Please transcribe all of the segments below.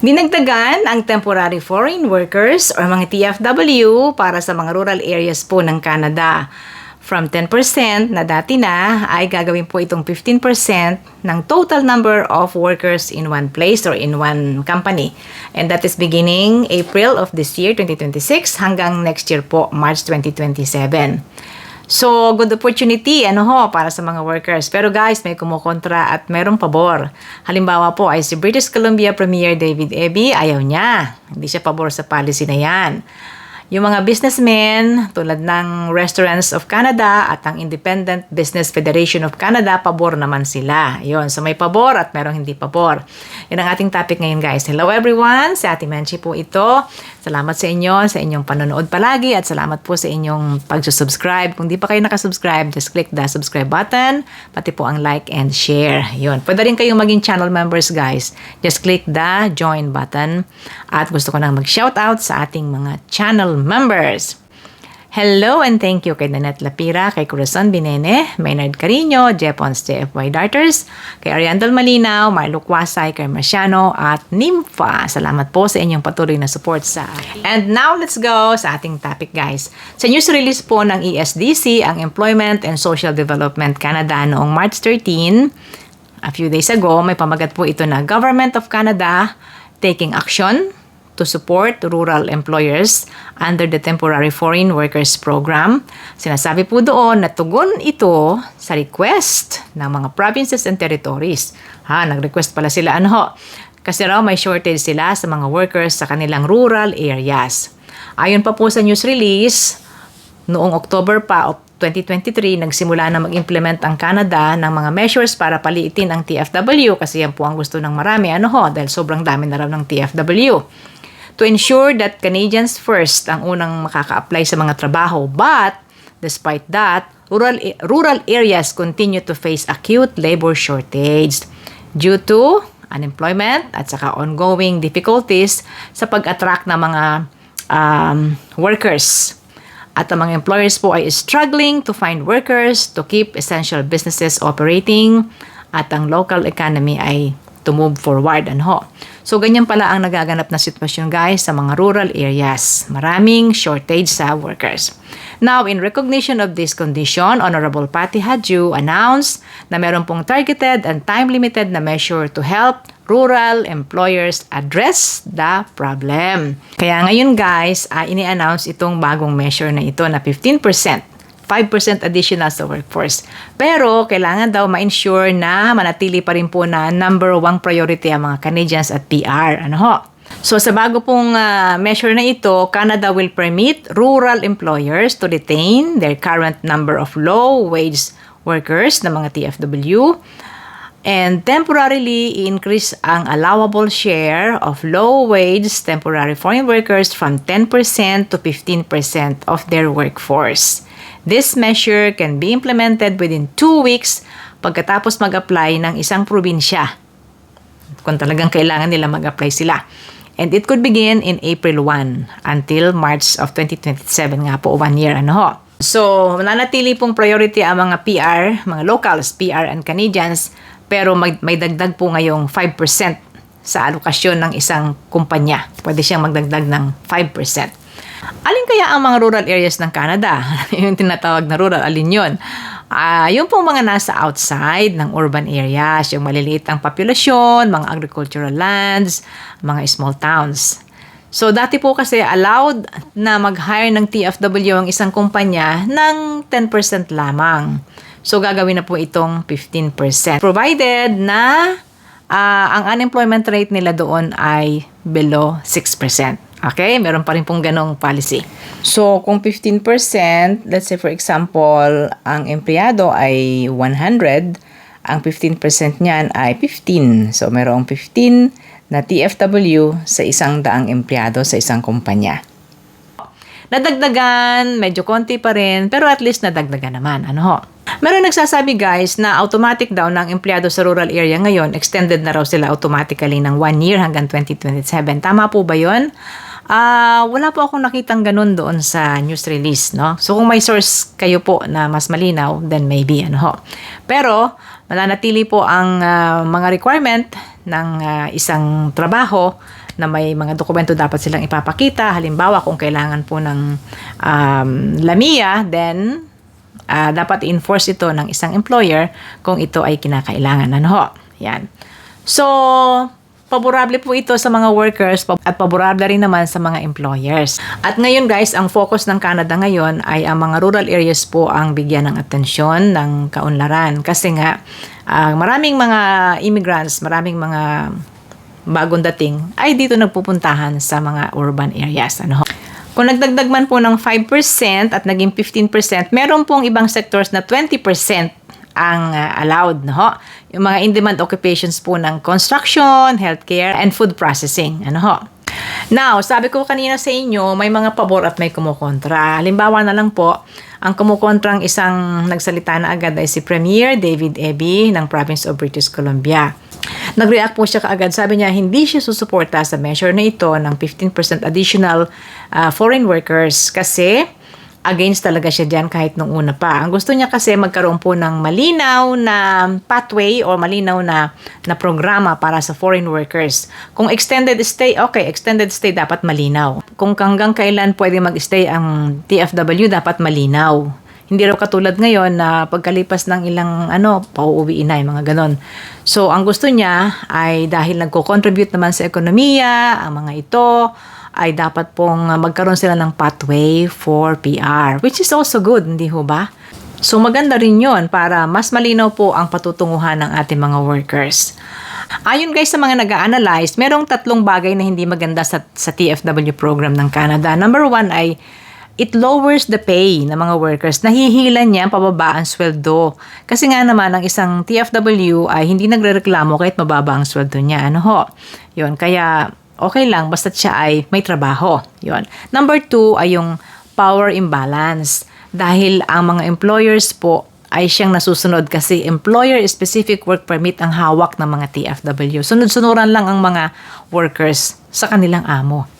Dinagdagan ang temporary foreign workers or mga TFW para sa mga rural areas po ng Canada. From 10% na dati na ay gagawin po itong 15% ng total number of workers in one place or in one company. And that is beginning April of this year, 2026, hanggang next year po, March 2027. So, good opportunity, para sa mga workers. Pero guys, may kumukontra at merong pabor. Halimbawa po ay si British Columbia Premier David Eby, ayaw niya. Hindi siya pabor sa policy na yan. Yung mga businessmen tulad ng Restaurants of Canada at ang Independent Business Federation of Canada, pabor naman sila. Yun, so may pabor at merong hindi pabor. Yan ang ating topic ngayon guys. Hello everyone, si Ate Menchi po ito. Salamat sa inyo, sa inyong panonood palagi at salamat po sa inyong pag-subscribe. Kung di pa kayo nakasubscribe, just click the subscribe button, pati po ang like and share. Yun, pwede rin kayong maging channel members guys. Just click the join button at gusto ko nang mag-shoutout sa ating mga channel members. Hello and thank you kay Nanette Lapira, kay Corazon Binene, Maynard Carino, Jepons JFY Darters, kay Ariandel Malinaw, Marlo Quasay, kay Marciano at Nympha. Salamat po sa inyong patuloy na support sa ating. And now let's go sa ating topic guys. Sa news release po ng ESDC, ang Employment and Social Development Canada noong March 13, a few days ago, may pamagat po ito na Government of Canada taking action to support rural employers under the Temporary Foreign Workers Program. Sinasabi po doon na tugon ito sa request ng mga provinces and territories. Nag-request pala sila kasi raw may shortage sila sa mga workers sa kanilang rural areas. Ayon pa po sa news release, noong October pa of 2023, nagsimula na mag-implement ang Canada ng mga measures para paliitin ang TFW kasi yan po ang gusto ng marami dahil sobrang dami na raw ng TFW. To ensure that Canadians first ang unang makaka-apply sa mga trabaho. But, despite that, rural areas continue to face acute labor shortage due to unemployment at saka ongoing difficulties sa pag-attract ng mga workers. At ang mga employers po ay struggling to find workers to keep essential businesses operating at ang local economy ay to move forward. So, ganyan pala ang nagaganap na sitwasyon guys sa mga rural areas. Maraming shortage sa workers. Now, in recognition of this condition, Honorable Patty Hadju announced na meron pong targeted and time-limited na measure to help rural employers address the problem. Kaya ngayon guys, ini-announce itong bagong measure na ito na 15%. 5% additional sa workforce. Pero, kailangan daw ma-ensure na manatili pa rin po na number 1 priority ang mga Canadians at PR. So, sa bago pong measure na ito, Canada will permit rural employers to retain their current number of low-wage workers na mga TFW and temporarily increase ang allowable share of low-wage temporary foreign workers from 10% to 15% of their workforce. This measure can be implemented within 2 weeks pagkatapos mag-apply ng isang probinsya. Kung talagang kailangan nila mag-apply sila. And it could begin in April 1 until March of 2027 nga po, 1 year. So, nanatili pong priority ang mga PR, mga locals, PR and Canadians, pero may dagdag po ngayong 5% sa alokasyon ng isang kumpanya. Pwede siyang magdagdag ng 5%. Alin kaya ang mga rural areas ng Canada? Yung tinatawag na rural, alin yun? Yung pong mga nasa outside ng urban areas, yung maliliit ang populasyon, mga agricultural lands, mga small towns. So, dati po kasi allowed na mag-hire ng TFW ang isang kumpanya ng 10% lamang. So, gagawin na po itong 15%. Provided na ang unemployment rate nila doon ay below 6%. Okay? Meron pa rin pong ganong policy. So, kung 15%, let's say for example, ang empleyado ay 100, ang 15% niyan ay 15. So, merong 15 na TFW sa 100 empleyado sa isang kumpanya. Nadagdagan, medyo konti pa rin, pero at least nadagdagan naman. Meron nagsasabi guys na automatic daw ng empleyado sa rural area ngayon, extended na raw sila automatically ng 1 year hanggang 2027. Tama po ba yun? Wala po akong nakitang ganun doon sa news release, So, kung may source kayo po na mas malinaw, then maybe, Pero, mananatili po ang mga requirement ng isang trabaho na may mga dokumento dapat silang ipapakita. Halimbawa, kung kailangan po ng LAMIA, then dapat i-enforce ito ng isang employer kung ito ay kinakailangan. Ano ho? Yan. So, paborable po ito sa mga workers at paborable rin naman sa mga employers. At ngayon guys, ang focus ng Canada ngayon ay ang mga rural areas po ang bigyan ng atensyon ng kaunlaran. Kasi nga, maraming mga immigrants, maraming mga bagong dating ay dito nagpupuntahan sa mga urban areas. Ano ho? Kung nagdagdag man po ng 5% at naging 15%, meron pong ibang sectors na 20% ang allowed. No? Yung mga in-demand occupations po ng construction, healthcare, and food processing. Ano ho? Now, sabi ko kanina sa inyo, may mga pabor at may kumukontra. Halimbawa na lang po, ang kumukontrang isang nagsalita na agad ay si Premier David Eby ng Province of British Columbia. Nag-react po siya kaagad. Sabi niya, hindi siya susuporta sa measure na ito ng 15% additional foreign workers kasi against talaga siya dyan kahit nung una pa. Ang gusto niya kasi magkaroon po ng malinaw na pathway o malinaw na programa para sa foreign workers. Kung extended stay, okay, extended stay dapat malinaw. Kung hanggang kailan pwede mag-stay ang TFW, dapat malinaw. Hindi raw katulad ngayon na pagkalipas ng ilang pauuwiin na yung mga ganon. So, ang gusto niya ay dahil nagko-contribute naman sa ekonomiya, ang mga ito, ay dapat pong magkaroon sila ng pathway for PR, which is also good, hindi ho ba? So, maganda rin yun para mas malinaw po ang patutunguhan ng ating mga workers. Ayon guys sa mga nag-a-analyze, merong 3 bagay na hindi maganda sa TFW program ng Canada. Number 1 ay it lowers the pay ng mga workers. Nahihilan niya pababa ang sweldo. Kasi nga naman, ang isang TFW ay hindi nagrereklamo kahit mababa ang sweldo niya. Ano ho? Yun, kaya okay lang basta't siya ay may trabaho. Yun. Number 2 ay yung power imbalance. Dahil ang mga employers po ay siyang nasusunod kasi employer-specific work permit ang hawak ng mga TFW. Sunod-sunuran lang ang mga workers sa kanilang amo.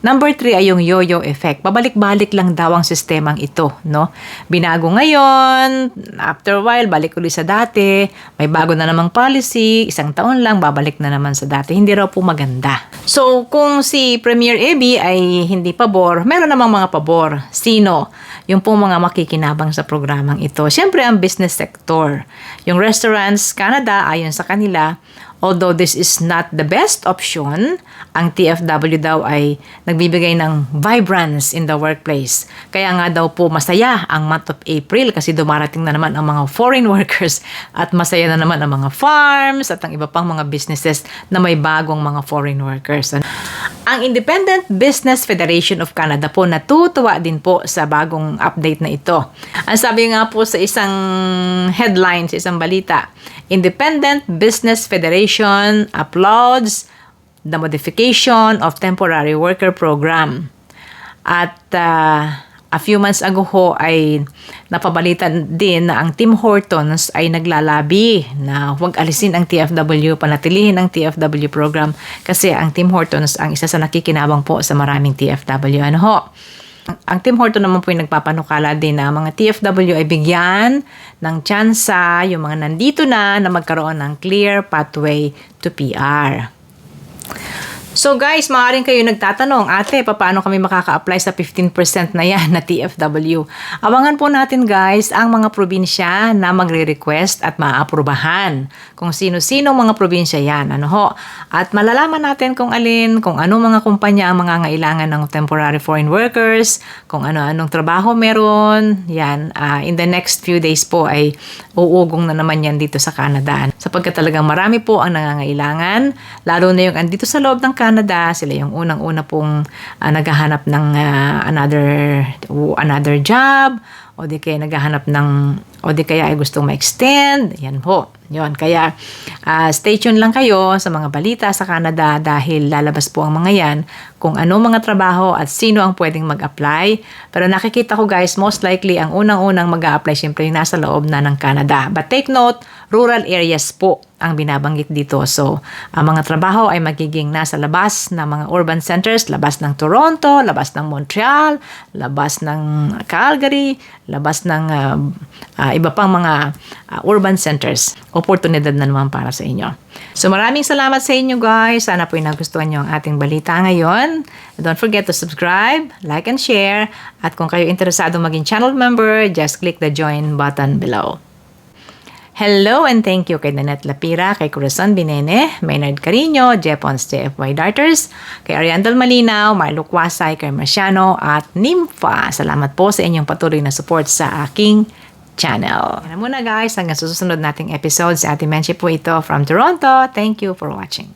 Number 3 ay yung yo-yo effect. Pabalik-balik lang daw ang sistemang ito, no? Binago ngayon, after a while, balik ulit sa dati, may bago na namang policy, isang taon lang, babalik na naman sa dati. Hindi raw po maganda. So, kung si Premier Eby ay hindi pabor, meron namang mga pabor. Sino? Yung pong mga makikinabang sa programang ito. Siyempre, ang business sector. Yung Restaurants Canada, ayon sa kanila, although this is not the best option, ang TFW daw ay nagbibigay ng vibrance in the workplace. Kaya nga daw po masaya ang month of April kasi dumarating na naman ang mga foreign workers at masaya na naman ang mga farms at ang iba pang mga businesses na may bagong mga foreign workers. Ang Independent Business Federation of Canada po natutuwa din po sa bagong update na ito. Ang sabi nga po sa isang headline, sa isang balita, Independent Business Federation applauds the modification of temporary worker program. At a few months ago ho ay napabalitan din na ang Tim Hortons ay naglalabi na huwag alisin ang TFW, panatilihin ang TFW program kasi ang Tim Hortons ang isa sa nakikinabang po sa maraming TFW. Ano ho? Ang Tim Hortons naman po yung nagpapanukala din na mga TFW ay bigyan ng tsansa yung mga nandito na magkaroon ng clear pathway to PR. So guys, maaaring kayo nagtatanong, ate, paano kami makaka-apply sa 15% na yan na TFW? Abangan po natin guys ang mga probinsya na magre-request at maaprubahan. Kung sino-sino mga probinsya yan. Ano ho? At malalaman natin kung ano mga kumpanya ang mga ngailangan ng temporary foreign workers, kung ano-anong trabaho meron. Yan, in the next few days po ay uugong na naman yan dito sa Canada. Sapagkat talagang marami po ang nangangailangan, lalo na yung andito sa loob ng Canada, sila yung unang-una pong naghahanap ng another job, o di kaya naghahanap o di kaya ay gustong ma-extend. Yan po. Yun. Kaya stay tuned lang kayo sa mga balita sa Canada dahil lalabas po ang mga yan kung ano mga trabaho at sino ang pwedeng mag-apply. Pero nakikita ko guys, most likely ang unang-unang mag-a-apply syempre yung nasa loob na ng Canada. But take note, rural areas po ang binabanggit dito. So, ang mga trabaho ay magiging nasa labas ng mga urban centers, labas ng Toronto, labas ng Montreal, labas ng Calgary, labas ng iba pang mga urban centers. O oportunidad na naman para sa inyo. So maraming salamat sa inyo guys. Sana po nagustuhan nyo ang ating balita ngayon. Don't forget to subscribe, like and share. At kung kayo interesado maging channel member, just click the join button below. Hello and thank you kay Nanette Lapira, kay Corazon Binene, Maynard Carino, Jepons JFY Darters, kay Ariandel Malinaw, Marlo Kwasay, kay Marciano at Nympha. Salamat po sa inyong patuloy na support sa aking channel. Yan na muna guys, hanggang susunod nating episode. Si Ate Menchie po ito from Toronto. Thank you for watching.